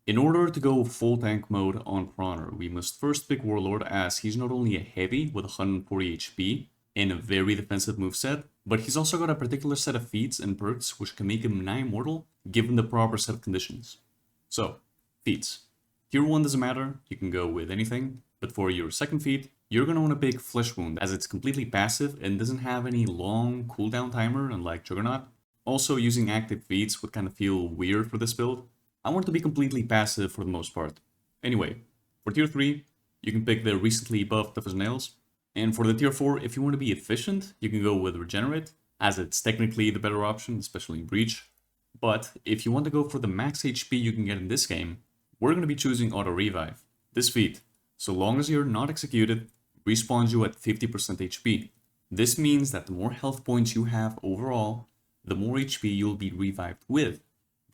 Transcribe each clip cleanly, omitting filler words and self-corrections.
In order to go full tank mode on ForHonor, we must first pick Warlord, as he's not only a heavy with 140 HP and a very defensive moveset, but he's also got a particular set of feats and perks which can make him nigh immortal given the proper set of conditions. So, feats. Tier 1 doesn't matter, you can go with anything, but for your second feat, you're gonna want to pick Flesh Wound as it's completely passive and doesn't have any long cooldown timer unlike Juggernaut. Also, using active feats would kind of feel weird for this build. I want it to be completely passive for the most part. Anyway, for tier 3, you can pick the recently buffed Tough as Nails. And for the tier 4, if you want to be efficient, you can go with Regenerate, as it's technically the better option, especially in Breach. But if you want to go for the max HP you can get in this game, we're going to be choosing Auto Revive. This feat, so long as you're not executed, respawns you at 50% HP. This means that the more health points you have overall, the more HP you'll be revived with.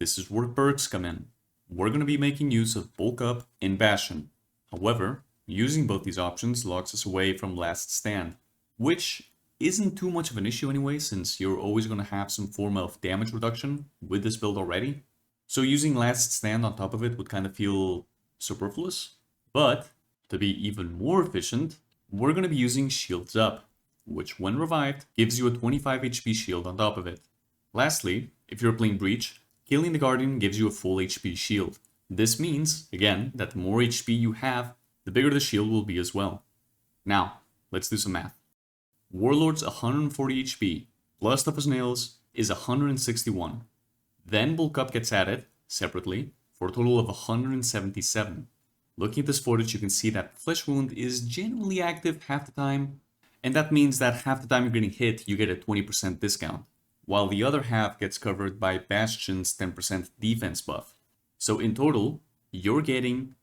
This is where perks come in. We're going to be making use of Bulk Up and Bastion. However, using both these options locks us away from Last Stand, which isn't too much of an issue anyway, since you're always going to have some form of damage reduction with this build already. So using Last Stand on top of it would kind of feel superfluous. But to be even more efficient, we're going to be using Shields Up, which when revived gives you a 25 HP shield on top of it. Lastly, if you're playing Breach, killing the Guardian gives you a full HP shield. This means, again, that the more HP you have, the bigger the shield will be as well. Now, let's do some math. Warlord's 140 HP, plus Tough as Nails is 161. Then Bulk Up gets added, separately, for a total of 177. Looking at this footage, you can see that Flesh Wound is generally active half the time, and that means that half the time you're getting hit, you get a 20% discount, while the other half gets covered by Bastion's 10% defense buff. So in total, you're getting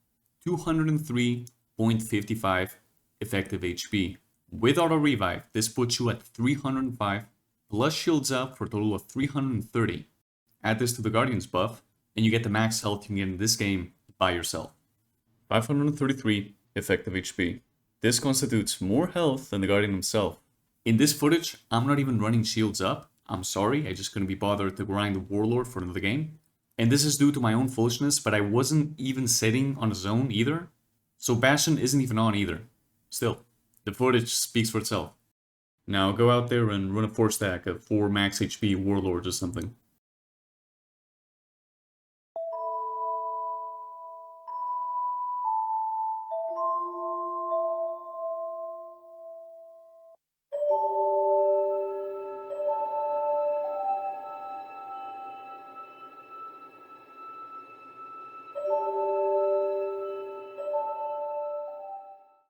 203.55 effective HP. With Auto Revive, this puts you at 305, plus Shields Up for a total of 330. Add this to the Guardian's buff, and you get the max health you can get in this game by yourself. 533 effective HP. This constitutes more health than the Guardian himself. In this footage, I'm not even running Shields Up. I'm sorry, I just couldn't be bothered to grind the Warlord for another game. And this is due to my own foolishness, but I wasn't even sitting on a zone either. So Bastion isn't even on either. Still, the footage speaks for itself. Now go out there and run a 4 stack of 4 max HP Warlords or something.